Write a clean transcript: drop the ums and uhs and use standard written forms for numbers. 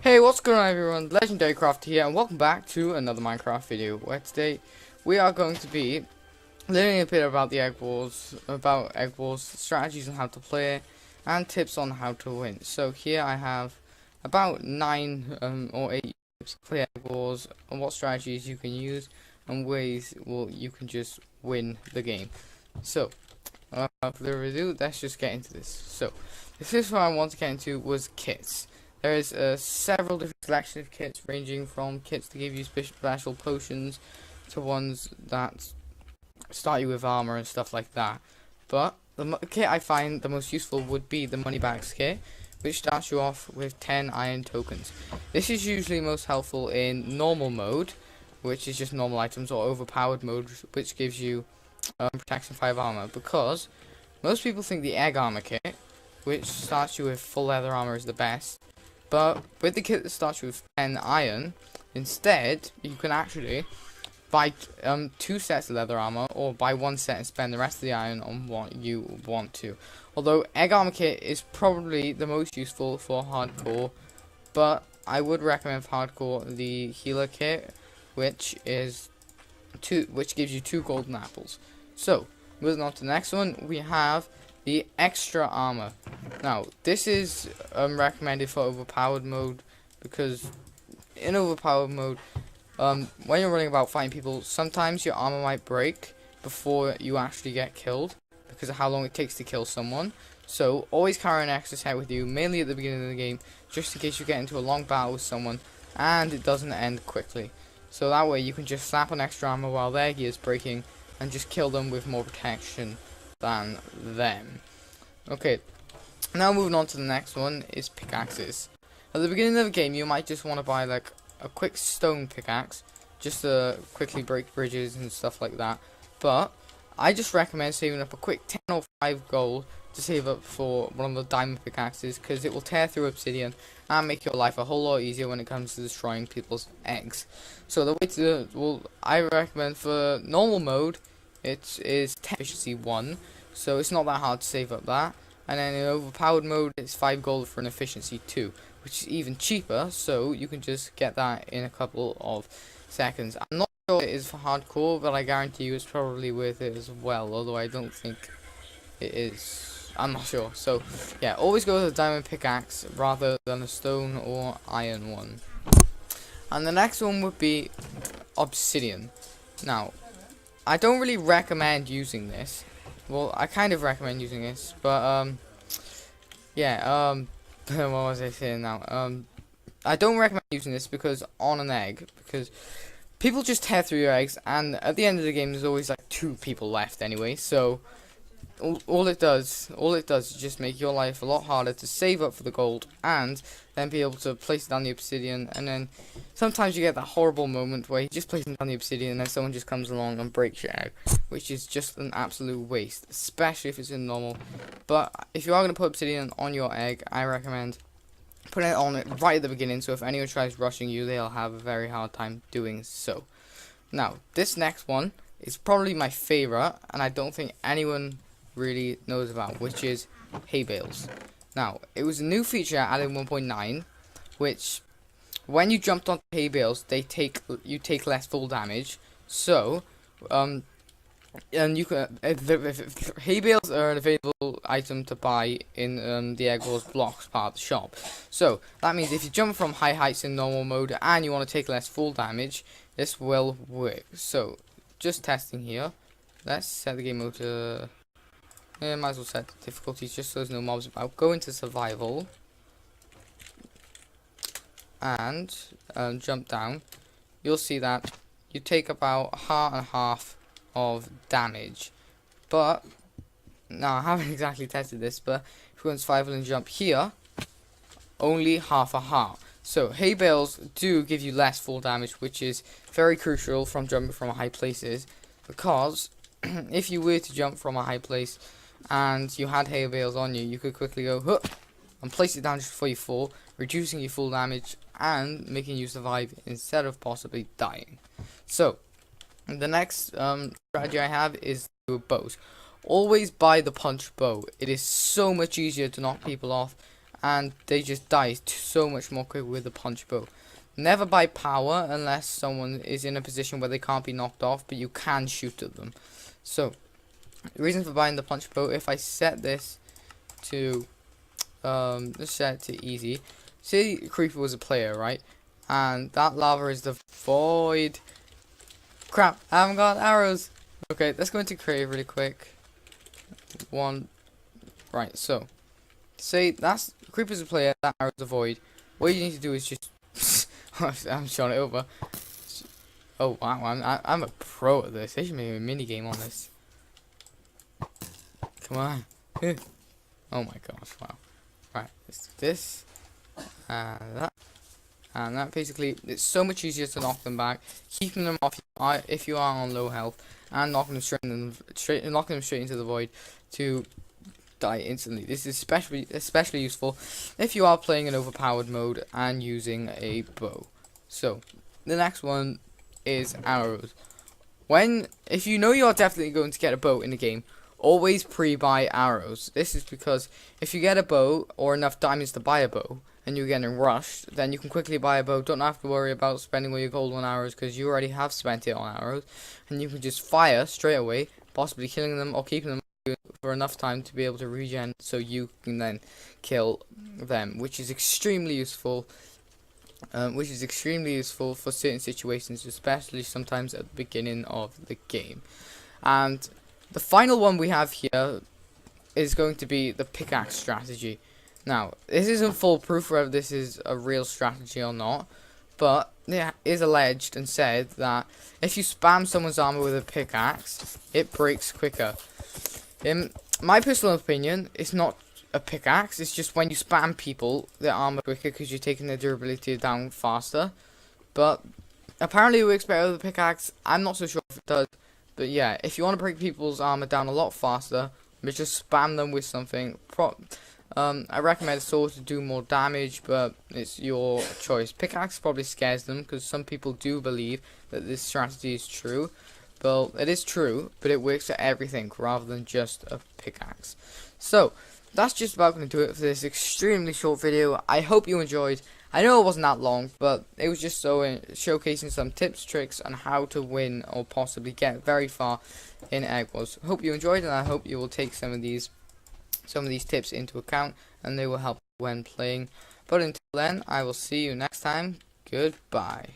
Hey, what's going on everyone? Legendary Crafter here and welcome back to another Minecraft video where today we are going to be learning a bit about the Egg Wars, strategies on how to play and tips on how to win. So here I have about 9 or 8 tips to play Egg Wars and what strategies you can use and ways you can just win the game. So without further ado, let's just get into this. So the first one I want to get into was kits. There is several different selection of kits, ranging from kits to give you special potions to ones that start you with armor and stuff like that. But the kit I find the most useful would be the Moneybags kit, which starts you off with 10 iron tokens. This is usually most helpful in normal mode, which is just normal items, or overpowered mode, which gives you protection 5 armor, because most people think the egg armor kit, which starts you with full leather armor, is the best. But with the kit that starts with 10 iron, instead you can actually buy 2 sets of leather armor, or buy 1 set and spend the rest of the iron on what you want to. Although egg armor kit is probably the most useful for hardcore, but I would recommend for hardcore the healer kit, which gives you 2 golden apples. So moving on to the next one, we have the extra armor. Now, this is recommended for overpowered mode, because in overpowered mode, when you're running about fighting people, sometimes your armor might break before you actually get killed, because of how long it takes to kill someone. So, always carry an extra set with you, mainly at the beginning of the game, just in case you get into a long battle with someone, and it doesn't end quickly. So that way you can just slap on extra armor while their gear is breaking, and just kill them with more protection than them. Okay, now moving on to the next one is pickaxes. At the beginning of the game, you might just want to buy like a quick stone pickaxe, just to quickly break bridges and stuff like that. But I just recommend saving up a quick 10 or 5 gold to save up for one of the diamond pickaxes, because it will tear through obsidian and make your life a whole lot easier when it comes to destroying people's eggs. So the way to I recommend for normal mode, it is efficiency 1, so it's not that hard to save up that. And then in overpowered mode, it's 5 gold for an efficiency 2, which is even cheaper, so you can just get that in a couple of seconds. I'm not sure it is for hardcore, but I guarantee you it's probably worth it as well, although I don't think it is. I'm not sure. So yeah, always go with a diamond pickaxe rather than a stone or iron one. And the next one would be obsidian. Now, I don't really recommend using this. Well, I kind of recommend using this, but yeah, what was I saying now? I don't recommend using this because on an egg, because people just tear through your eggs, and at the end of the game, there's always like 2 people left anyway. So all it does is just make your life a lot harder to save up for the gold, and then be able to place it down the obsidian. And then sometimes you get that horrible moment where you just place it down the obsidian, and then someone just comes along and breaks your egg, which is just an absolute waste, especially if it's in normal. But if you are going to put obsidian on your egg, I recommend putting it on it right at the beginning, so if anyone tries rushing you, they'll have a very hard time doing so. Now, this next one is probably my favorite, and I don't think anyone really knows about, which is hay bales. Now, it was a new feature added in 1.9, which when you jumped onto hay bales, you take less full damage. So, and you can hay bales are an available item to buy in the Egg Wars blocks part of the shop. So that means if you jump from high heights in normal mode and you want to take less full damage, this will work. So just testing here. Let's set the game mode to might as well set the difficulties just so there's no mobs about. Go into survival and jump down. You'll see that you take about half of damage. But now I haven't exactly tested this, but if we go in survival and jump here, only half a heart. So hay bales do give you less full damage, which is very crucial from jumping from high places, because if you were to jump from a high place and you had hay bales on you, you could quickly go huh, and place it down just before you fall, reducing your full damage and making you survive instead of possibly dying. So the next strategy I have is do bows. Always buy the punch bow. It is so much easier to knock people off, and they just die so much more quick with a punch bow. Never buy power unless someone is in a position where they can't be knocked off, but you can shoot at them. So, the reason for buying the punch bow, if I set this to, let's set it to easy. Say Creeper was a player, right? And that lava is the void. Crap, I haven't got arrows. Okay, let's go into creative really quick. Right, so, say that's Creeper's a player, that arrow's a void. What you need to do is just I'm showing it over. Oh wow, I'm a pro at this. They should make a mini game on this. Come on. Oh my gosh, wow. Right, let's do this and that. And that basically, it's so much easier to knock them back, keeping them off if you are on low health, and knocking them straight into the void to die instantly. This is especially useful if you are playing in overpowered mode and using a bow. So the next one is arrows. If you know you're definitely going to get a bow in the game, always pre-buy arrows. This is because if you get a bow or enough diamonds to buy a bow and you're getting rushed, then you can quickly buy a bow. Don't have to worry about spending all your gold on arrows because you already have spent it on arrows, and you can just fire straight away, possibly killing them or keeping them for enough time to be able to regen, so you can then kill them, which is extremely useful. For certain situations, especially sometimes at the beginning of the game. And the final one we have here is going to be the pickaxe strategy. Now, this isn't foolproof whether this is a real strategy or not, but it is alleged and said that if you spam someone's armor with a pickaxe, it breaks quicker. In my personal opinion, it's not a pickaxe, it's just when you spam people, their armor quicker because you're taking their durability down faster. But apparently it works better with a pickaxe. I'm not so sure if it does. But yeah, if you want to break people's armor down a lot faster, just spam them with something. I recommend sword to do more damage, but it's your choice. Pickaxe probably scares them because some people do believe that this strategy is true. Well, it is true, but it works for everything rather than just a pickaxe. So, that's just about going to do it for this extremely short video. I hope you enjoyed. I know it wasn't that long, but it was just showcasing some tips, tricks, on how to win or possibly get very far in Egg Wars. Hope you enjoyed, and I hope you will take some of these tips into account, and they will help when playing. But until then, I will see you next time. Goodbye.